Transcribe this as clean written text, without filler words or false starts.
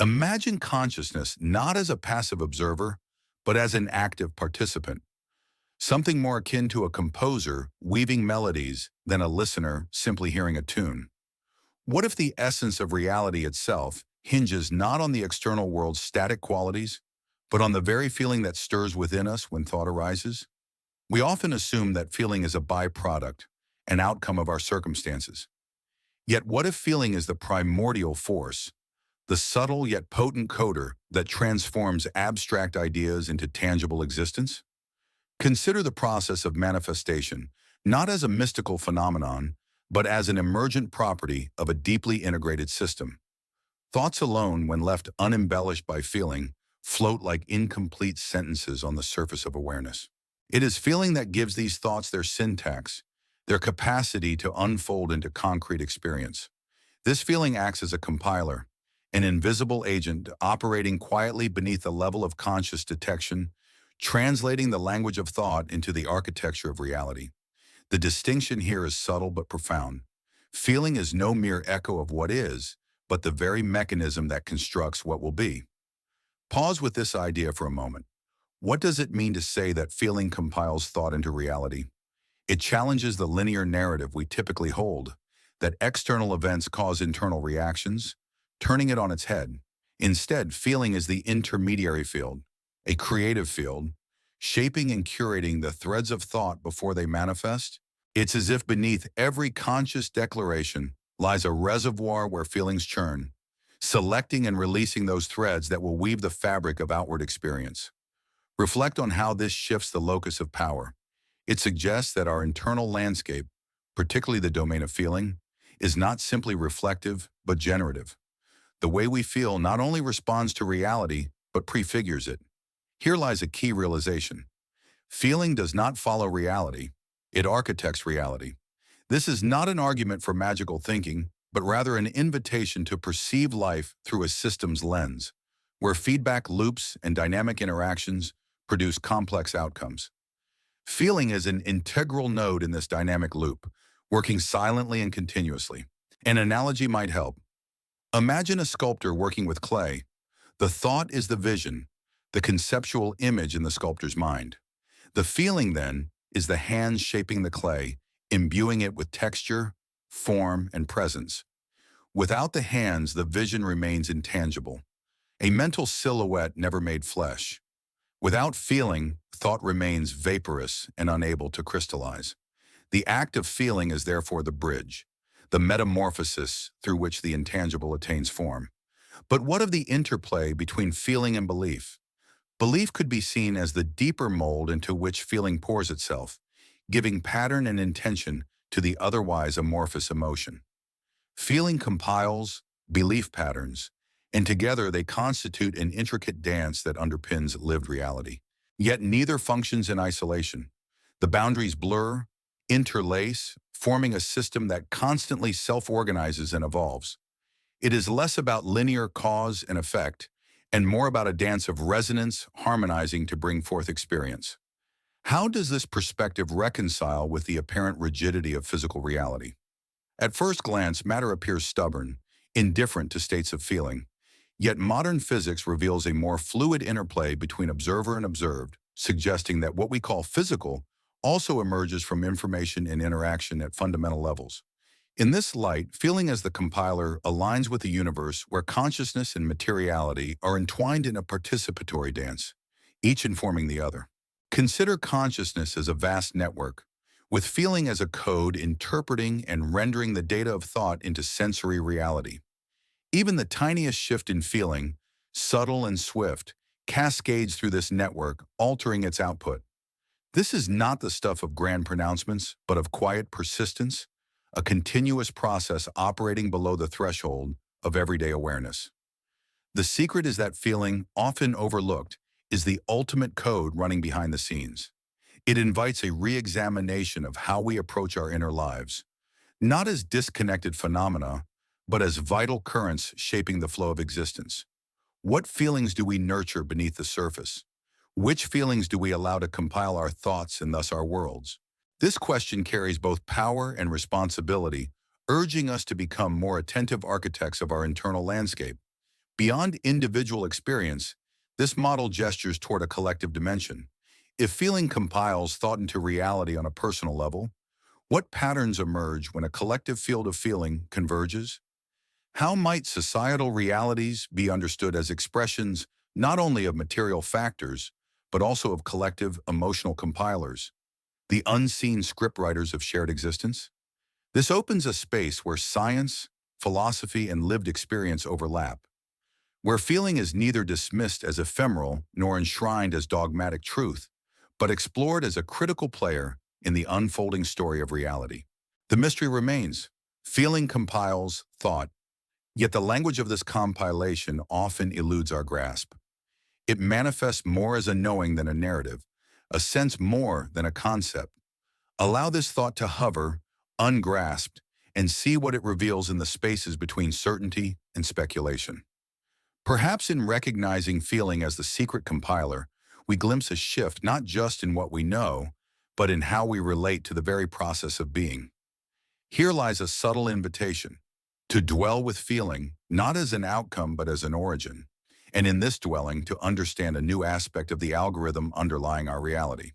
Imagine consciousness not as a passive observer, but as an active participant, something more akin to a composer weaving melodies than a listener simply hearing a tune. What if the essence of reality itself hinges not on the external world's static qualities, but on the very feeling that stirs within us when thought arises? We often assume that feeling is a byproduct, an outcome of our circumstances. Yet what if feeling is the primordial force, the subtle yet potent coder that transforms abstract ideas into tangible existence? Consider the process of manifestation not as a mystical phenomenon, but as an emergent property of a deeply integrated system. Thoughts alone, when left unembellished by feeling, float like incomplete sentences on the surface of awareness. It is feeling that gives these thoughts their syntax, their capacity to unfold into concrete experience. This feeling acts as a compiler, an invisible agent operating quietly beneath the level of conscious detection, translating the language of thought into the architecture of reality. The distinction here is subtle but profound. Feeling is no mere echo of what is, but the very mechanism that constructs what will be. Pause with this idea for a moment. What does it mean to say that feeling compiles thought into reality? It challenges the linear narrative we typically hold, that external events cause internal reactions, turning it on its head. Instead, feeling is the intermediary field, a creative field, shaping and curating the threads of thought before they manifest. It's as if beneath every conscious declaration lies a reservoir where feelings churn, selecting and releasing those threads that will weave the fabric of outward experience. Reflect on how this shifts the locus of power. It suggests that our internal landscape, particularly the domain of feeling, is not simply reflective, but generative. The way we feel not only responds to reality, but prefigures it. Here lies a key realization. Feeling does not follow reality, it architects reality. This is not an argument for magical thinking, but rather an invitation to perceive life through a systems lens, where feedback loops and dynamic interactions produce complex outcomes. Feeling is an integral node in this dynamic loop, working silently and continuously. An analogy might help. Imagine a sculptor working with clay. The thought is the vision, the conceptual image in the sculptor's mind. The feeling, then, is the hands shaping the clay, imbuing it with texture, form, and presence. Without the hands, the vision remains intangible, a mental silhouette never made flesh. Without feeling, thought remains vaporous and unable to crystallize. The act of feeling is therefore the bridge, the metamorphosis through which the intangible attains form. But what of the interplay between feeling and belief? Belief could be seen as the deeper mold into which feeling pours itself, giving pattern and intention to the otherwise amorphous emotion. Feeling compiles belief patterns, and together they constitute an intricate dance that underpins lived reality. Yet neither functions in isolation. The boundaries blur, interlace, forming a system that constantly self-organizes and evolves. It is less about linear cause and effect, and more about a dance of resonance harmonizing to bring forth experience. How does this perspective reconcile with the apparent rigidity of physical reality? At first glance, matter appears stubborn, indifferent to states of feeling. Yet modern physics reveals a more fluid interplay between observer and observed, suggesting that what we call physical also emerges from information and interaction at fundamental levels. In this light, feeling as the compiler aligns with a universe where consciousness and materiality are entwined in a participatory dance, each informing the other. Consider consciousness as a vast network, with feeling as a code interpreting and rendering the data of thought into sensory reality. Even the tiniest shift in feeling, subtle and swift, cascades through this network, altering its output. This is not the stuff of grand pronouncements, but of quiet persistence, a continuous process operating below the threshold of everyday awareness. The secret is that feeling, often overlooked, is the ultimate code running behind the scenes. It invites a re-examination of how we approach our inner lives, not as disconnected phenomena, but as vital currents shaping the flow of existence. What feelings do we nurture beneath the surface? Which feelings do we allow to compile our thoughts and thus our worlds? This question carries both power and responsibility, urging us to become more attentive architects of our internal landscape. Beyond individual experience, this model gestures toward a collective dimension. If feeling compiles thought into reality on a personal level, what patterns emerge when a collective field of feeling converges? How might societal realities be understood as expressions not only of material factors, but also of collective emotional compilers, the unseen scriptwriters of shared existence? This opens a space where science, philosophy, and lived experience overlap, where feeling is neither dismissed as ephemeral nor enshrined as dogmatic truth, but explored as a critical player in the unfolding story of reality. The mystery remains. Feeling compiles thought, yet the language of this compilation often eludes our grasp. It manifests more as a knowing than a narrative, a sense more than a concept. Allow this thought to hover, ungrasped, and see what it reveals in the spaces between certainty and speculation. Perhaps in recognizing feeling as the secret compiler, we glimpse a shift not just in what we know, but in how we relate to the very process of being. Here lies a subtle invitation to dwell with feeling, not as an outcome but as an origin, and in this dwelling to understand a new aspect of the algorithm underlying our reality.